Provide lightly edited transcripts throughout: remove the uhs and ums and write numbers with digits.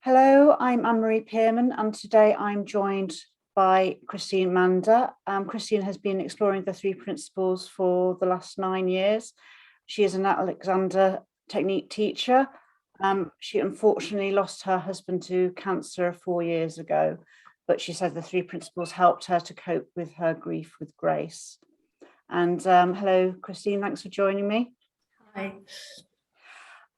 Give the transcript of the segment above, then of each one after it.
Hello, I'm Anne-Marie Pearman, and today I'm joined by Christine Mander. Christine has been exploring the three principles for the last 9 years. She is an Alexander Technique teacher. She unfortunately lost her husband to cancer 4 years ago, but she said the three principles helped her to cope with her grief with grace. And hello, Christine, thanks for joining me. Hi.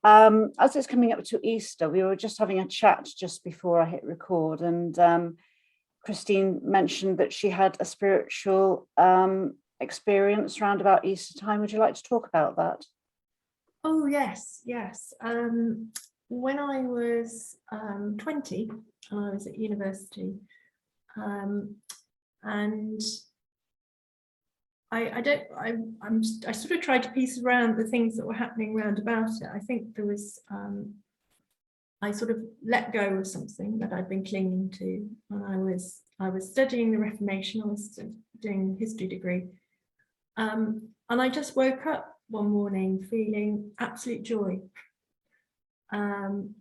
As it's coming up to Easter, we were just having a chat just before I hit record, and Christine mentioned that she had a spiritual experience around about Easter time. Would you like to talk about that? Oh, yes. When I was 20, I was at university, and I sort of tried to piece around the things that were happening round about it. I think there was I sort of let go of something that I'd been clinging to when I was studying the Reformation. I was doing a history degree, and I just woke up one morning feeling absolute joy, and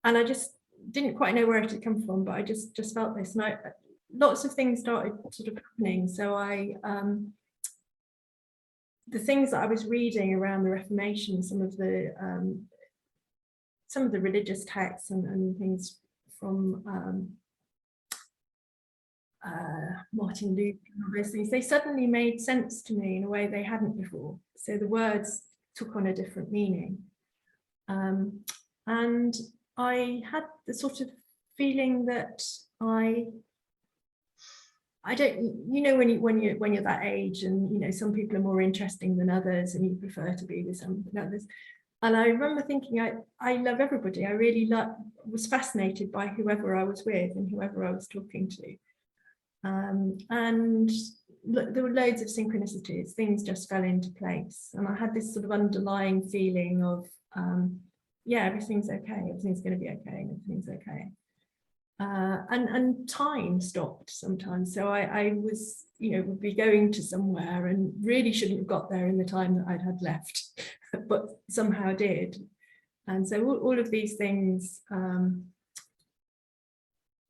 I just didn't quite know where it had come from, but I just felt this, and lots of things started sort of happening. So the things that I was reading around the Reformation, some of the religious texts and things from Martin Luther and all those things, they suddenly made sense to me in a way they hadn't before. So the words took on a different meaning, and I had the sort of feeling that I don't, when you're that age, and some people are more interesting than others, and you prefer to be with some than others. And I remember thinking, I love everybody. I really was fascinated by whoever I was with and whoever I was talking to. And there were loads of synchronicities. Things just fell into place, and I had this sort of underlying feeling of, yeah, everything's okay. Everything's going to be okay, and everything's okay. And time stopped sometimes. So I was, would be going to somewhere and really shouldn't have got there in the time that I'd had left, but somehow did. And so all of these things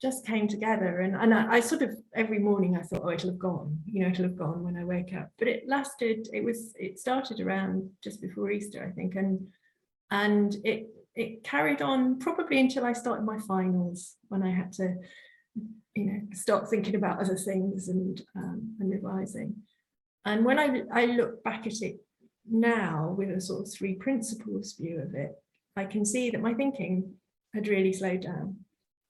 just came together. And I sort of, every morning I thought, oh, it'll have gone, it'll have gone when I wake up. But it lasted, it started around just before Easter, I think. And it carried on probably until I started my finals, when I had to, start thinking about other things and revising. And when I look back at it now with a sort of three principles view of it, I can see that my thinking had really slowed down.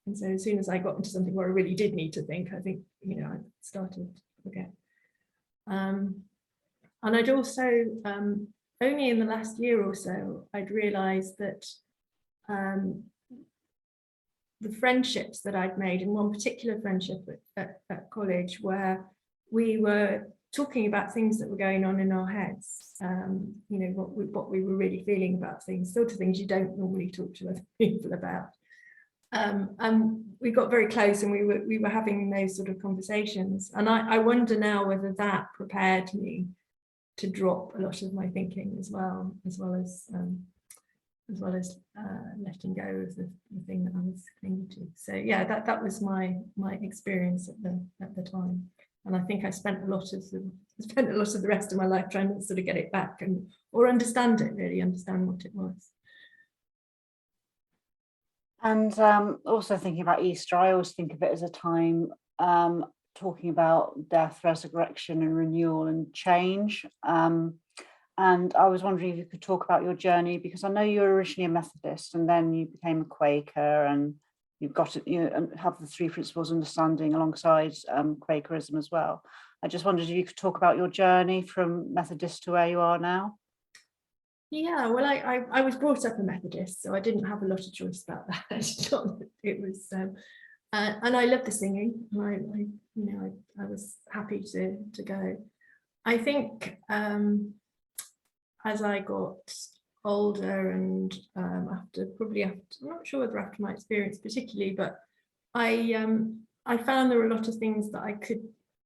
And so as soon as I got into something where I really did need to think, I think, I started to forget. And I'd also, only in the last year or so, I'd realised that the friendships that I'd made, in one particular friendship at college, where we were talking about things that were going on in our heads, what we were really feeling about things, sort of things you don't normally talk to other people about. And we got very close, and we were having those sort of conversations. And I wonder now whether that prepared me to drop a lot of my thinking as well as letting go of the thing that I was clinging to. So yeah, that was my experience at the time, and I think I spent a lot of the rest of my life trying to sort of get it back or understand it, really understand what it was. And also thinking about Easter, I always think of it as a time talking about death, resurrection, and renewal and change. And I was wondering if you could talk about your journey, because I know you were originally a Methodist and then you became a Quaker, and you've got and have the three principles understanding alongside Quakerism as well. I just wondered if you could talk about your journey from Methodist to where you are now. Yeah, well, I was brought up a Methodist, so I didn't have a lot of choice about that. It was, and I love the singing, and I was happy to go. I think as I got older, and after, I'm not sure whether after my experience particularly, but I found there were a lot of things that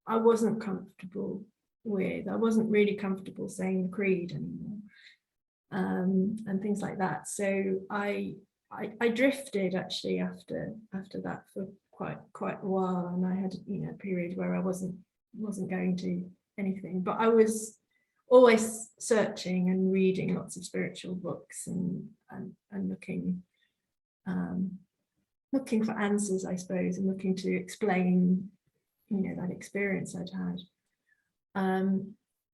I wasn't comfortable with. I wasn't really comfortable saying the creed anymore. And things like that. So I I drifted actually after that for quite a while, and I had, you know, a period where I wasn't going to anything, but I was always searching and reading lots of spiritual books and looking for answers, I suppose, and looking to explain, you know, that experience I'd had.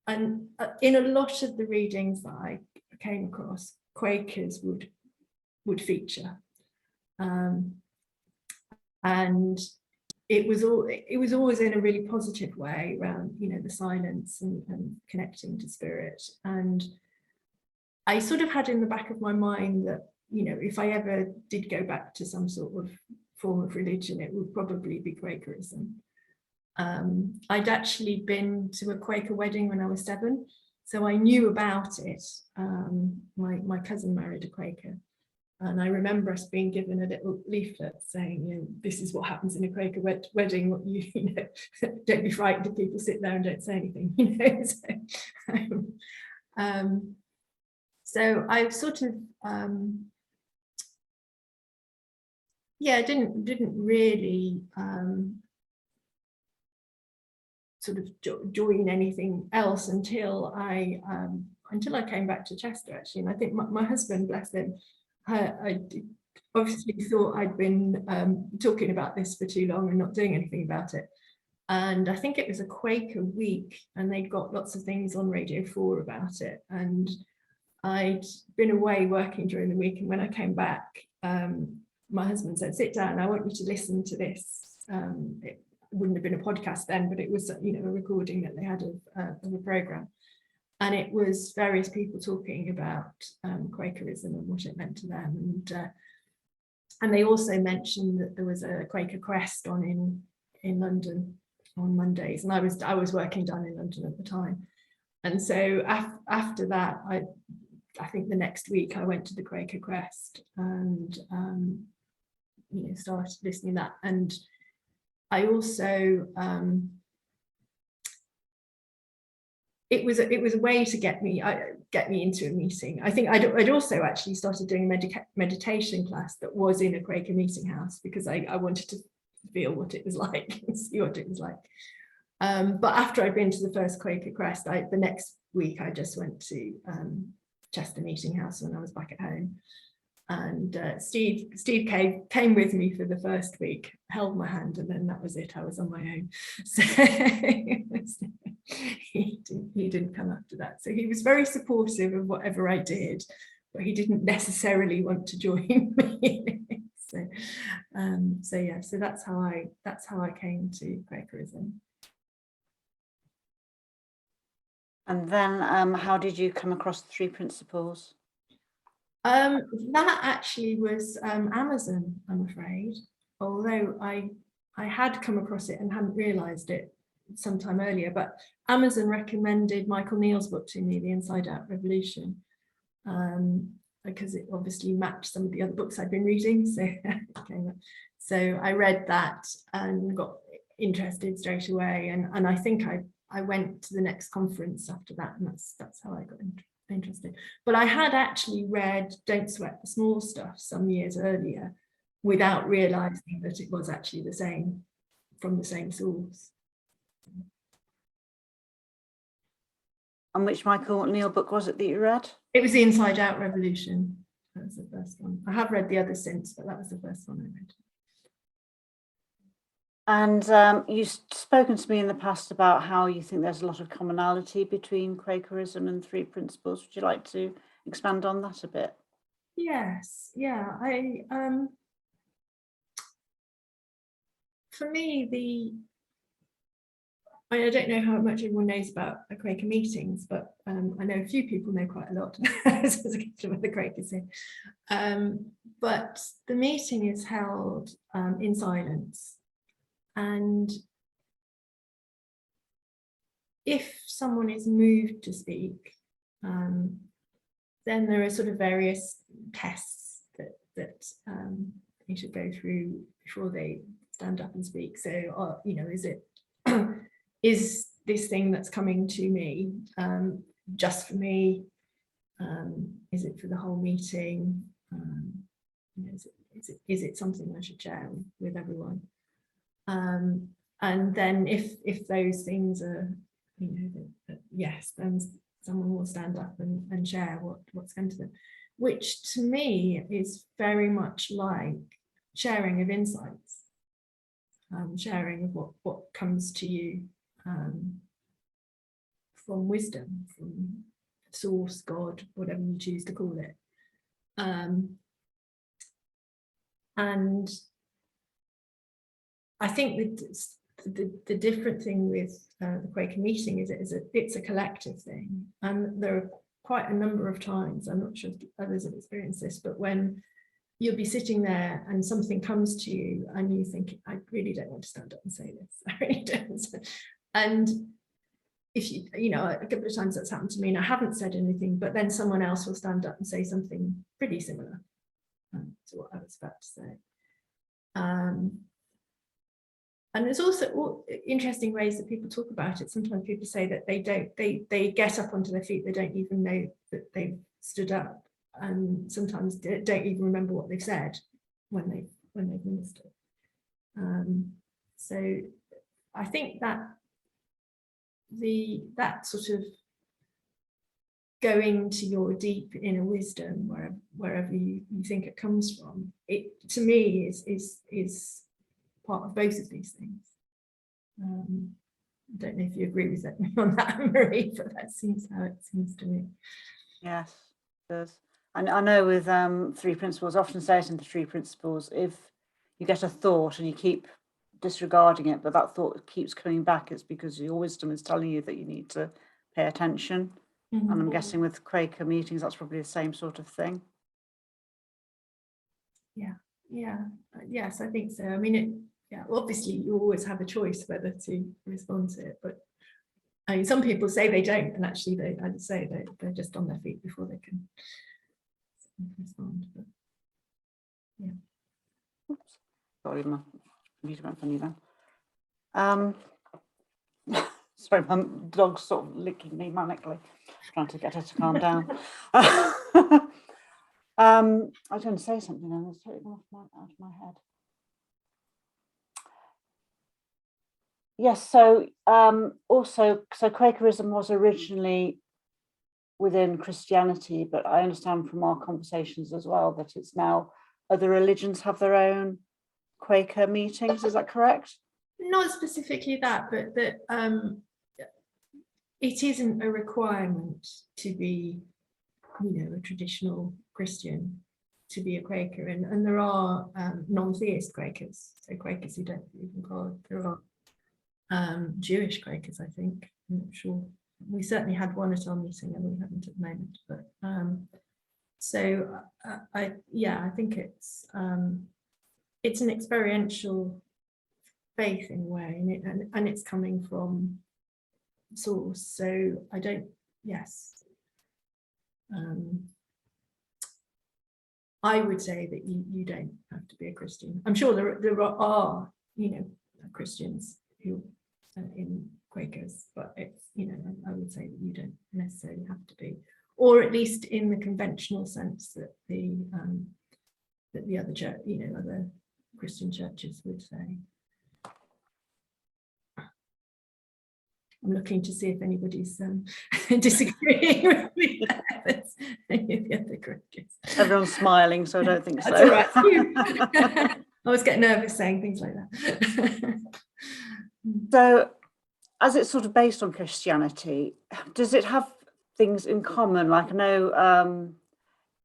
And in a lot of the readings that I came across, Quakers would feature, and it was always in a really positive way around, you know, the silence and connecting to spirit. And I sort of had in the back of my mind that, you know, if I ever did go back to some sort of form of religion, it would probably be Quakerism. I'd actually been to a Quaker wedding when I was 7, so I knew about it. My cousin married a Quaker, and I remember us being given a little leaflet saying, you know, this is what happens in a Quaker wedding. What you know, don't be frightened if people sit there and don't say anything. You know, so I sort of didn't really sort of join anything else until I came back to Chester, actually. And I think my husband, bless him, I obviously thought I'd been talking about this for too long and not doing anything about it. And I think it was a Quaker week, and they'd got lots of things on Radio 4 about it. And I'd been away working during the week, and when I came back, my husband said, sit down, I want you to listen to this. It wouldn't have been a podcast then, but it was, you know, a recording that they had of a program. And it was various people talking about Quakerism and what it meant to them. And they also mentioned that there was a Quaker crest on in London on Mondays. And I was working down in London at the time. And so after that, I think the next week I went to the Quaker crest and you know, started listening to that. And I also it was a way to get me into a meeting. I think I'd also actually started doing a meditation class that was in a Quaker meeting house, because I wanted to feel what it was like and see what it was like. But after I'd been to the first Quaker crest, the next week I just went to Chester Meeting House when I was back at home. And Steve came with me for the first week, held my hand, and then that was it. I was on my own. So he didn't come after that. So he was very supportive of whatever I did, but he didn't necessarily want to join me. So yeah, so that's how I came to Quakerism. And then how did you come across the 3 principles? That actually was Amazon, I'm afraid, although I had come across it and hadn't realised it sometime earlier, but Amazon recommended Michael Neill's book to me, The Inside Out Revolution, because it obviously matched some of the other books I'd been reading. So I read that and got interested straight away, and I think I went to the next conference after that, and that's how I got interested. But I had actually read Don't Sweat the Small Stuff some years earlier without realizing that it was actually the same, from the same source. And which Michael Neill book was it that you read? It was The Inside Out Revolution. That was the first one. I have read the others since, but that was the first one I read. And you've spoken to me in the past about how you think there's a lot of commonality between Quakerism and 3 principles. Would you like to expand on that a bit? Yes, yeah. For me, I don't know how much everyone knows about the Quaker meetings, but I know a few people know quite a lot, as the Quakers say. But the meeting is held in silence. And if someone is moved to speak, then there are sort of various tests that you should go through before they stand up and speak. So, you know, is this thing that's coming to me just for me? Is it for the whole meeting? You know, is it something I should share with everyone? And then if those things are, yes, then someone will stand up and share what's going to them, which to me is very much like sharing of insights, sharing of what comes to you from wisdom, from source, God, whatever you choose to call it. And I think the different thing with the Quaker meeting is it's a collective thing, and there are quite a number of times, I'm not sure if others have experienced this, but when you'll be sitting there and something comes to you and you think, I really don't want to stand up and say this, I really don't. And if a couple of times that's happened to me and I haven't said anything, but then someone else will stand up and say something pretty similar to what I was about to say. And there's also interesting ways that people talk about it. Sometimes people say that they get up onto their feet, they don't even know that they've stood up, and sometimes don't even remember what they've said when they've ministered. So I think that that sort of going to your deep inner wisdom, wherever you think it comes from, it to me is part of both of these things. I don't know if you agree with me on that, Marie, but that seems how it seems to me. Yes, it does. And I know with 3 principles, I often say it in the 3 principles, if you get a thought and you keep disregarding it, but that thought keeps coming back, it's because your wisdom is telling you that you need to pay attention. Mm-hmm. And I'm guessing with Quaker meetings, that's probably the same sort of thing. Yes, I think so. I mean, obviously you always have a choice whether to respond to it, but I mean, some people say they don't, and actually I'd say they're just on their feet before they can respond. But yeah. Oops. Sorry, my computer went funny then. Sorry, my dog's sort of licking me manically, trying to get her to calm down. I was going to say something and it's totally gone out of my head. Yes, so Quakerism was originally within Christianity, but I understand from our conversations as well that it's now other religions have their own Quaker meetings. Is that correct? Not specifically that, but that it isn't a requirement to be, a traditional Christian to be a Quaker, and there are non-theist Quakers, so Quakers who don't believe in God. There are Jewish Quakers, I think. I'm not sure. We certainly had one at our meeting, and we haven't at the moment. But I think it's an experiential faith in a way, and it's coming from source. So I don't. Yes. I would say that you don't have to be a Christian. I'm sure there are Christians who in Quakers, but it's I would say that you don't necessarily have to be, or at least in the conventional sense that the other church, other Christian churches would say. I'm looking to see if anybody's disagreeing with me. Everyone's smiling, so I don't think so. That's all right. I always get nervous saying things like that. So, as it's sort of based on Christianity, does it have things in common? Like I know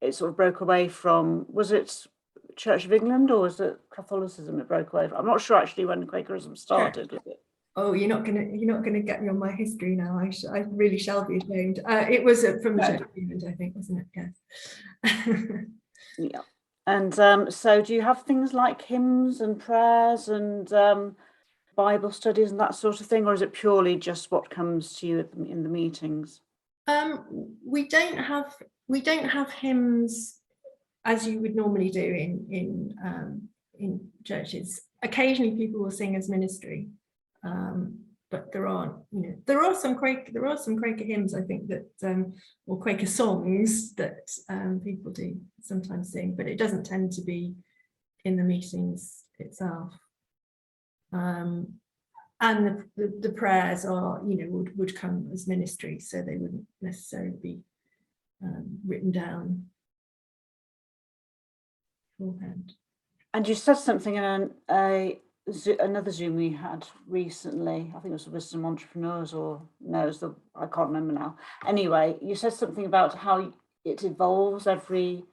it sort of broke away from, was it Church of England or was it Catholicism it broke away from? I'm not sure actually when Quakerism started, was it? Oh, you're not gonna get me on my history now. I really shall be ashamed. It was from the Church of England, I think, wasn't it? Yes. Yeah. And so do you have things like hymns and prayers and Bible studies and that sort of thing, or is it purely just what comes to you in the meetings? We don't have hymns as you would normally do in churches. Occasionally people will sing as ministry. but there aren't, there are some Quaker hymns, I think, that or Quaker songs that people do sometimes sing, but it doesn't tend to be in the meetings itself. And the prayers are, would come as ministry, so they wouldn't necessarily be written down beforehand. And you said something in another Zoom we had recently, I think it was with some entrepreneurs, or no, I can't remember now. Anyway, you said something about how it evolves every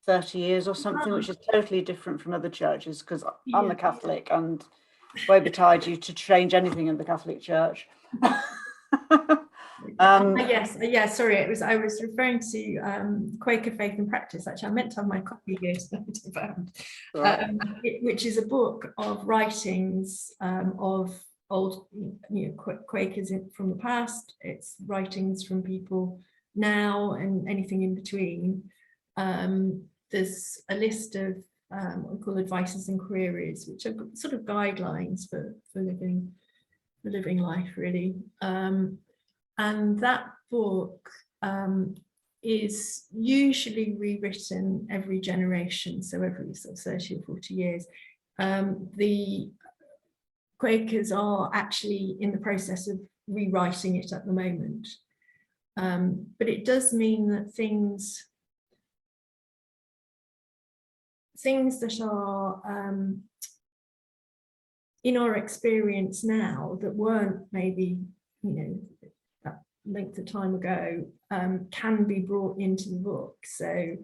30 years or something, which is totally different from other churches, because I'm a Catholic and woe betide you to change anything in the Catholic Church. Yes, sorry, I was referring to Quaker Faith and Practice. Actually, I meant to have my copy here tonight, which is a book of writings of old, Quakers from the past. It's writings from people now and anything in between. There's a list of what we call advices and queries, which are sort of guidelines for living life, really. And that book is usually rewritten every generation, so every sort of 30 or 40 years. The Quakers are actually in the process of rewriting it at the moment. But it does mean that things that are in our experience now that weren't maybe, that length of time ago, can be brought into the book. So,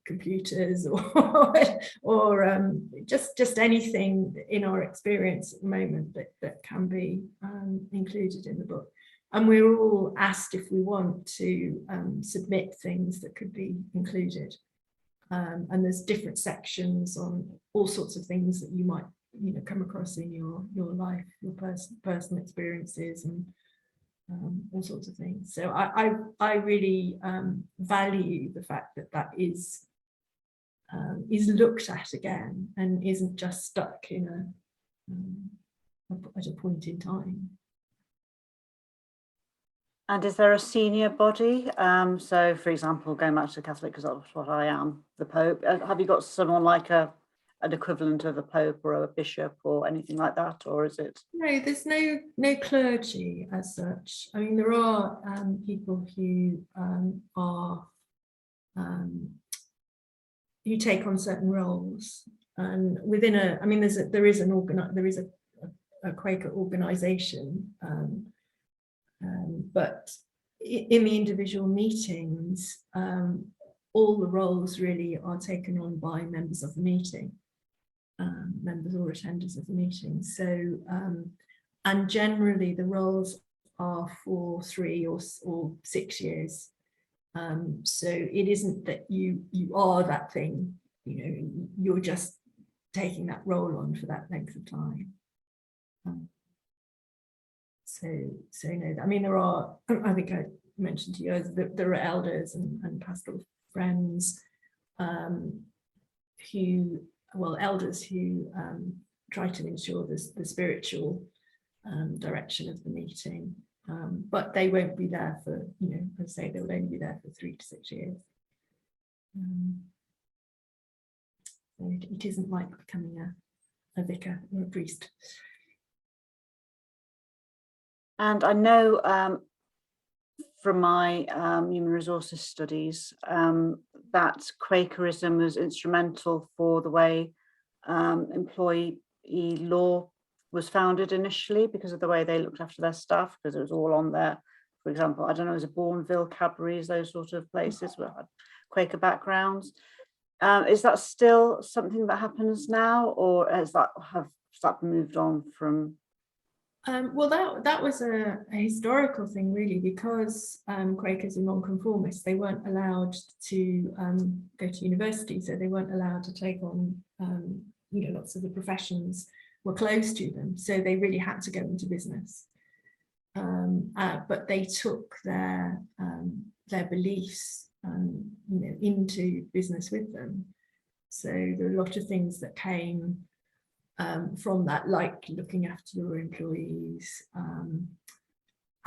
computers or just anything in our experience at the moment that can be included in the book. And we're all asked if we want to submit things that could be included. And there's different sections on all sorts of things that you might come across in your life, your personal experiences, and all sorts of things. So I really value the fact that is looked at again and isn't just stuck in at a point in time. And is there a senior body? So, for example, going back to the Catholic, because that's what I am, the Pope. Have you got someone like an equivalent of a Pope or a bishop or anything like that, or is it? No, there's no clergy as such. I mean, there are people who are who take on certain roles, and within there is a Quaker organisation. But in the individual meetings, all the roles really are taken on by members of the meeting, members or attenders of the meeting. So, and generally the roles are for 3 or 6 years. So it isn't that you are that thing, you're just taking that role on for that length of time. So no, I mean, there are, I think I mentioned to you, there are elders and pastoral friends elders who try to ensure the spiritual direction of the meeting, but they won't be there for, as I say, they'll only be there for 3 to 6 years. So it isn't like becoming a vicar or a priest. And I know from my human resources studies that Quakerism was instrumental for the way employee law was founded initially, because of the way they looked after their staff, because it was all on there. For example, I don't know, it was a Bourneville, Cadbury's, those sort of places where had Quaker backgrounds. Is that still something that happens now, or has that moved on from? Well, that was a historical thing, really, because Quakers are non-conformists. They weren't allowed to go to university, so they weren't allowed to take on, lots of the professions were closed to them. So they really had to go into business. But they took their beliefs, into business with them. So there are a lot of things that came from that, like looking after your employees,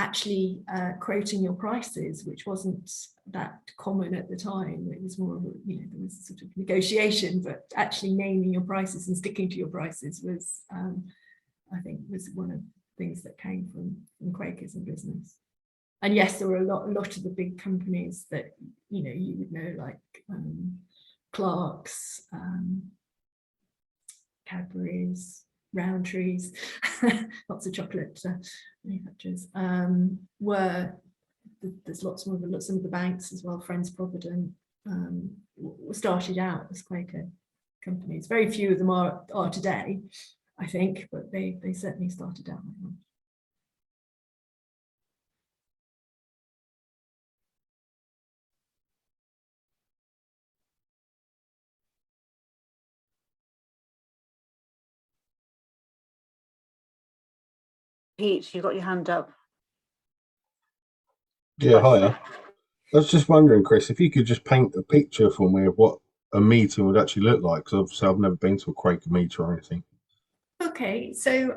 actually quoting your prices, which wasn't that common at the time. It was more of a, there was a sort of negotiation, but actually naming your prices and sticking to your prices was, I think, was one of the things that came from Quakerism business. And yes, there were a lot of the big companies that you would know, like Clark's, Cadbury's, Roundtree's, lots of chocolate manufacturers, there's lots more of some of the banks as well. Friends Provident started out as Quaker companies. Very few of them are today, I think, but they certainly started out like that. Pete, you got your hand up. Yeah, hiya. I was just wondering, Chris, if you could just paint a picture for me of what a meeting would actually look like, because obviously I've never been to a Quaker meeting or anything. Okay, so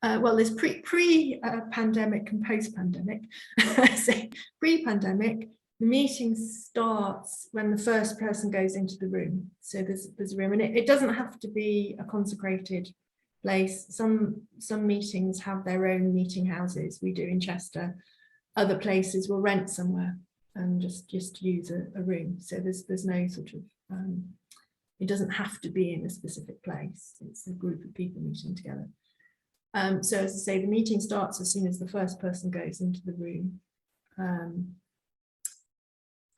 well, there's pre-pandemic and post-pandemic. So pre-pandemic, the meeting starts when the first person goes into the room. So there's a room, and it doesn't have to be a consecrated place. Some meetings have their own meeting houses. We do in Chester. Other places will rent somewhere and just use a room. So there's no sort of it doesn't have to be in a specific place. It's a group of people meeting together. So as I say, the meeting starts as soon as the first person goes into the room.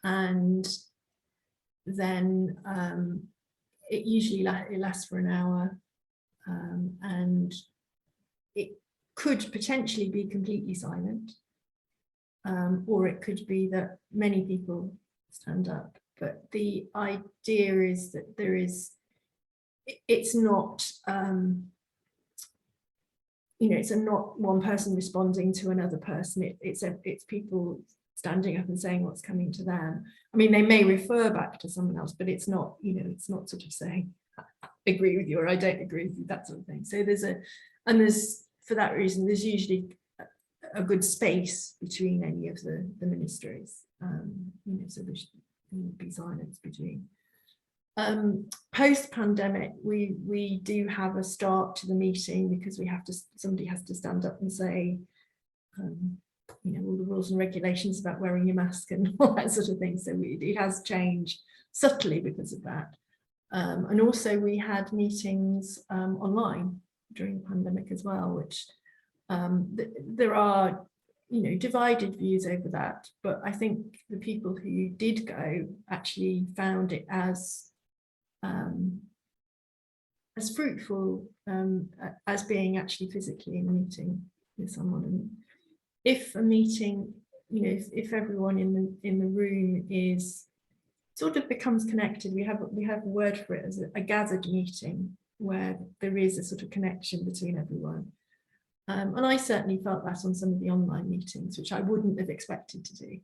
And then it usually lasts for an hour. And it could potentially be completely silent. Or it could be that many people stand up. But the idea is that it's not, it's not one person responding to another person. It's people standing up and saying what's coming to them. I mean, they may refer back to someone else, but it's not, it's not sort of saying, I agree with you or I don't agree with you, that sort of thing. So there's for that reason, there's usually a good space between any of the ministries. So there should be silence between. Post-pandemic, we do have a start to the meeting because somebody has to stand up and say, all the rules and regulations about wearing your mask and all that sort of thing. So it has changed subtly because of that. And also we had meetings online during the pandemic as well, which there are divided views over that, but I think the people who did go actually found it as fruitful as being actually physically in a meeting with someone. And if a meeting, if everyone in the room is sort of becomes connected, we have a word for it as a gathered meeting where there is a sort of connection between everyone. And I certainly felt that on some of the online meetings, which I wouldn't have expected to do.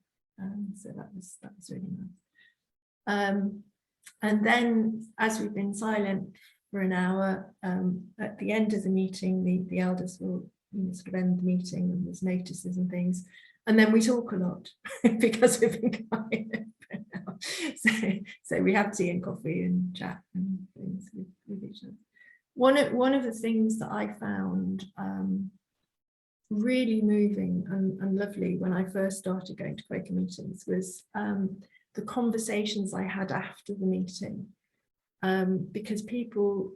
So that was really nice. And then, as we've been silent for an hour, at the end of the meeting, the elders will sort of end the meeting, and there's notices and things. And then we talk a lot because we've been quiet for an hour. So we have tea and coffee and chat and things with each other. One of the things that I found really moving and lovely when I first started going to Quaker meetings was the conversations I had after the meeting. Because people,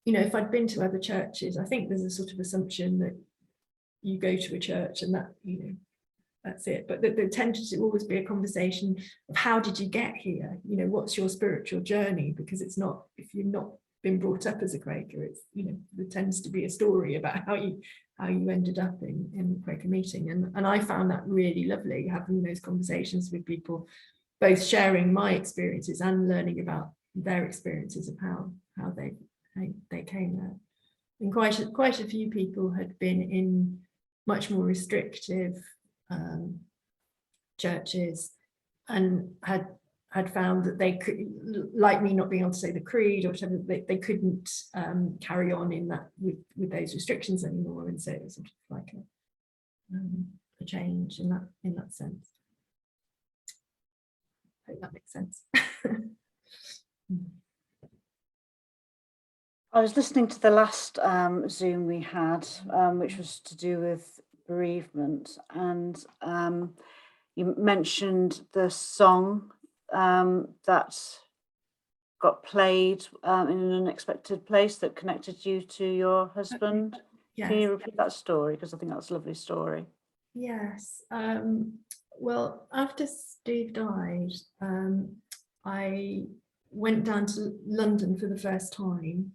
if I'd been to other churches, I think there's a sort of assumption that you go to a church and that, that's it. But there tended to always be a conversation of how did you get here? What's your spiritual journey? Because it's not, if you've not been brought up as a Quaker, it's, there tends to be a story about how you ended up in the Quaker meeting. And I found that really lovely, having those conversations with people, both sharing my experiences and learning about their experiences of how they came there. And quite a few people had been in much more restrictive churches and had had found that they could, like me not being able to say the creed or whatever, they couldn't carry on in that with those restrictions anymore, and so it was sort of like a change in that sense. I hope that makes sense. I was listening to the last Zoom we had, which was to do with bereavement, and you mentioned the song that got played in an unexpected place that connected you to your husband. Okay. Yes. Can you repeat that story? Because I think that's a lovely story. Yes. Well, after Steve died, I went down to London for the first time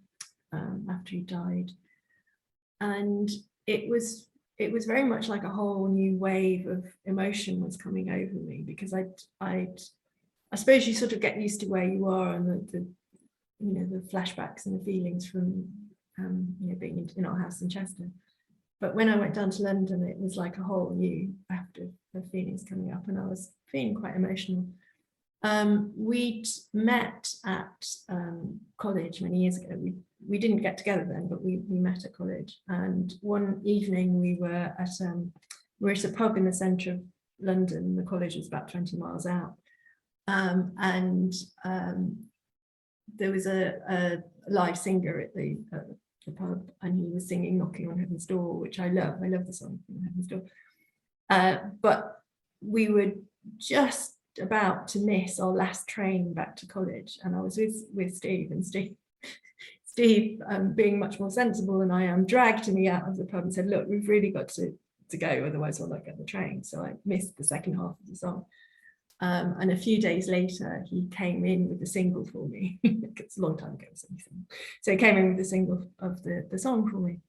after he died, and it was very much like a whole new wave of emotion was coming over me, because I suppose you sort of get used to where you are and the the flashbacks and the feelings from being in our house in Chester. But when I went down to London, it was like a whole new raft of feelings coming up, and I was feeling quite emotional. We'd met at college many years ago. We didn't get together then, but we met at college. And one evening we were at a pub in the centre of London. The college was about 20 miles out, and there was a live singer at the pub, and he was singing "Knocking on Heaven's Door," which I love. I love the song "Knocking on Heaven's Door." But we were just about to miss our last train back to college, and I was with Steve, and Steve being much more sensible than I am, dragged me out of the pub and said, "Look, we've really got to go, otherwise we'll not get the train." So I missed the second half of the song. And a few days later, he came in with the single for me. It's a long time ago, so he came in with the single of the song for me.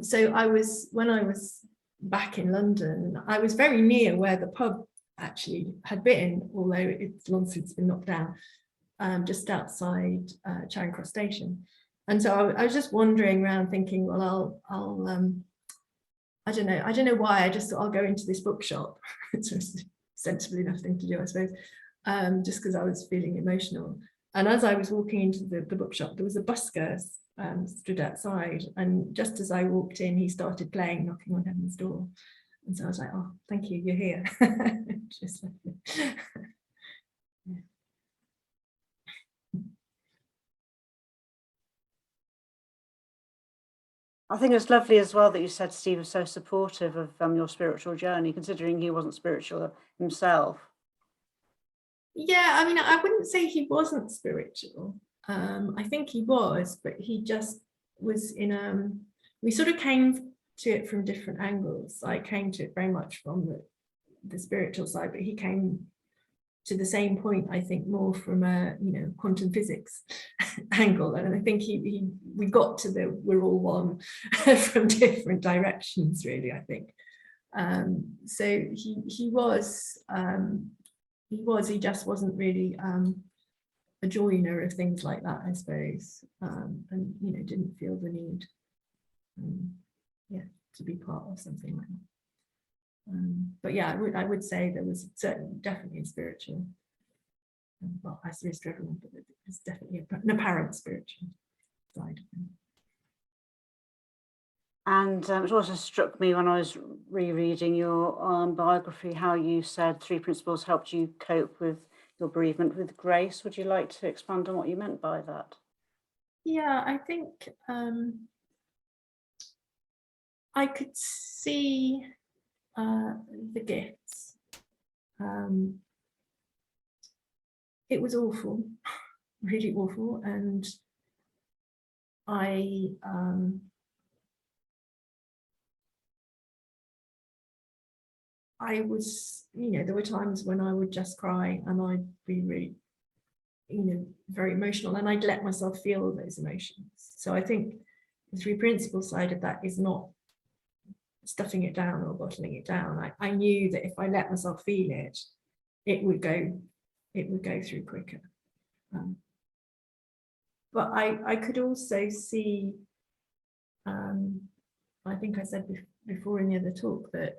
So when I was back in London, I was very near where the pub actually had been, although it's long since been knocked down, just outside Charing Cross Station. And so I was just wandering around thinking, well, I'll I don't know why, I just thought I'll go into this bookshop. It's a sensible enough thing to do, I suppose, just because I was feeling emotional. And as I was walking into the bookshop, there was a busker stood outside, and just as I walked in, he started playing "Knocking on Heaven's Door." And so I was like, "Oh, thank you, you're here." Just like, yeah. I think it's lovely as well that you said Steve was so supportive of your spiritual journey, considering he wasn't spiritual himself. Yeah, I mean, I wouldn't say he wasn't spiritual. I think he was, but he just was we sort of came to it from different angles. I came to it very much from the spiritual side, but he came to the same point, I think, more from a quantum physics angle. And I think we got to we're all one from different directions, really, I think. So he just wasn't really a joiner of things like that, I suppose, and didn't feel the need to be part of something like that. But yeah, I would say there was definitely a spiritual, well, as there is to everyone, but there's definitely an apparent spiritual side of him. And it also struck me when I was rereading your biography, how you said 3 principles helped you cope with your bereavement with grace. Would you like to expand on what you meant by that? Yeah, I think I could see the gifts. It was awful, really awful, and I was, there were times when I would just cry, and I'd be really, very emotional, and I'd let myself feel those emotions. So I think the 3 principles side of that is not stuffing it down or bottling it down. I knew that if I let myself feel it, it would go through quicker. But I could also see, I think I said before in the other talk, that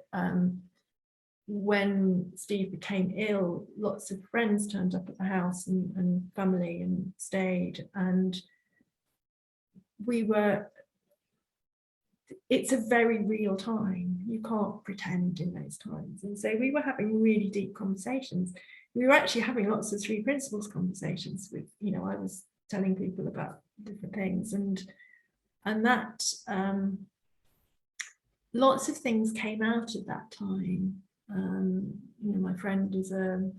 when Steve became ill, lots of friends turned up at the house and family and stayed, and it's a very real time. You can't pretend in those times. And so we were having really deep conversations. We were actually having lots of three principles conversations with, I was telling people about different things, and that lots of things came out at that time. My friend is a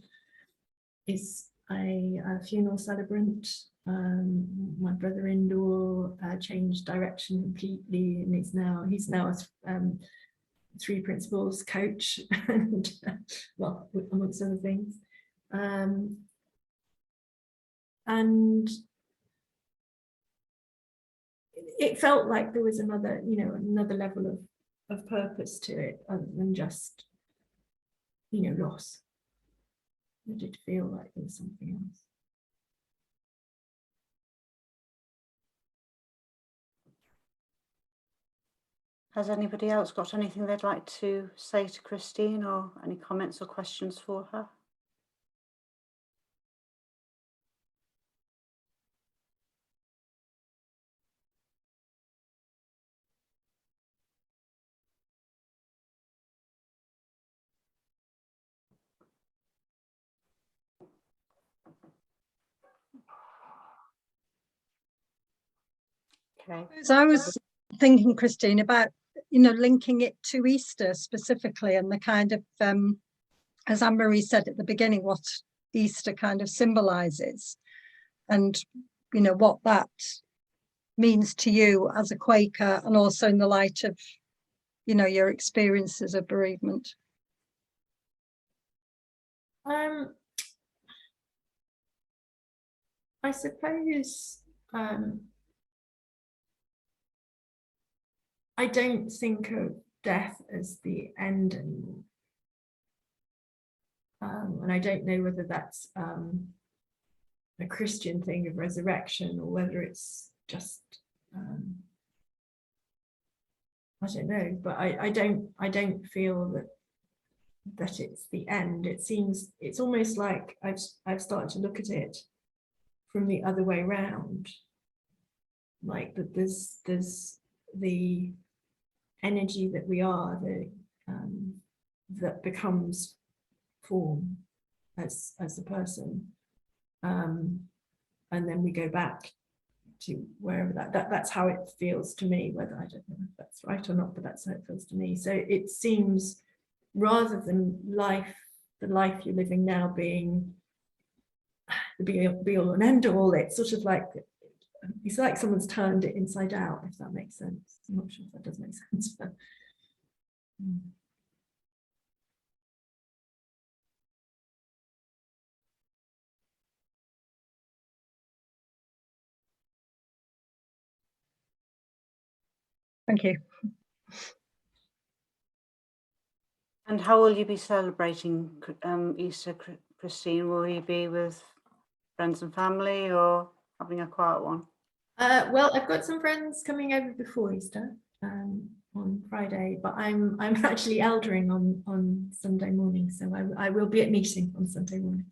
funeral celebrant. My brother-in-law changed direction completely, and he's now a three principles coach, and well, amongst other things. And it felt like there was another level of purpose to it, other than just loss. It did feel like there was something else. Has anybody else got anything they'd like to say to Christine, or any comments or questions for her? Okay. So I was thinking, Christine, about linking it to Easter specifically, and the kind of as Anne-Marie said at the beginning, what Easter kind of symbolizes, and what that means to you as a Quaker, and also in the light of your experiences of bereavement. I suppose I don't think of death as the end anymore. And I don't know whether that's a Christian thing of resurrection, or whether it's just I don't know, but I don't feel that it's the end. It's almost like I've started to look at it from the other way around, like that there's the energy that we are, that becomes form as a person, and then we go back to wherever that's how it feels to me. Whether I don't know if that's right or not, but that's how it feels to me. So it seems, rather than the life you're living now being the be all and end all, it's sort of like, it's like someone's turned it inside out, if that makes sense. I'm not sure if that does make sense, but Thank you. And how will you be celebrating Easter, Christine? Will you be with friends and family, or having a quiet one? Well, I've got some friends coming over before Easter on Friday, but I'm actually eldering on Sunday morning, so I will be at meeting on Sunday morning.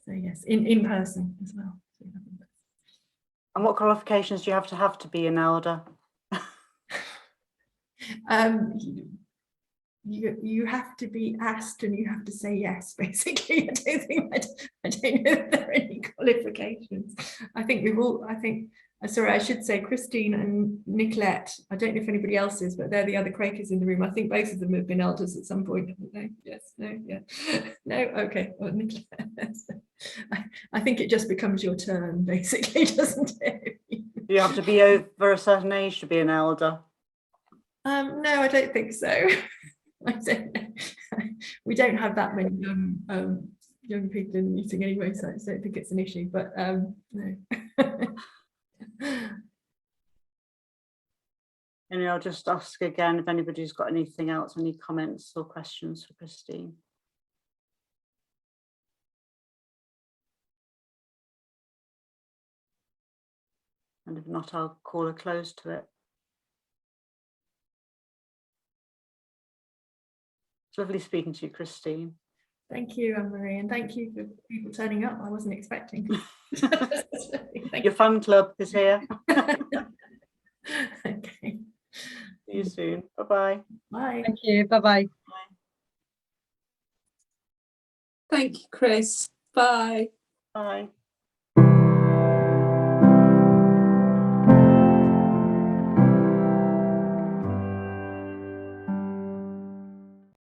So yes, in person as well. And what qualifications do you have to be an elder? You have to be asked and you have to say yes, basically. I don't know if there are any qualifications. I think sorry, I should say Christine and Nicolette, I don't know if anybody else is, but they're the other Quakers in the room. I think both of them have been elders at some point, haven't they? Yes, no, yeah. No, okay. Well, Nicolette, I think it just becomes your turn, basically, doesn't it? You have to be over a certain age to be an elder. No, I don't think so. I don't know. We don't have that many young people in the meeting anyway, so I don't think it's an issue, but no. And I'll just ask again if anybody's got anything else, any comments or questions for Christine. And if not, I'll call a close to it. lovely speaking to you, Christine. Thank you, Anne-Marie, and thank you for people turning up. I wasn't expecting. Your fun club is here. Okay. See you soon. Bye-bye. Bye. Thank you. Bye-bye. Thank you, Chris. Bye. Bye.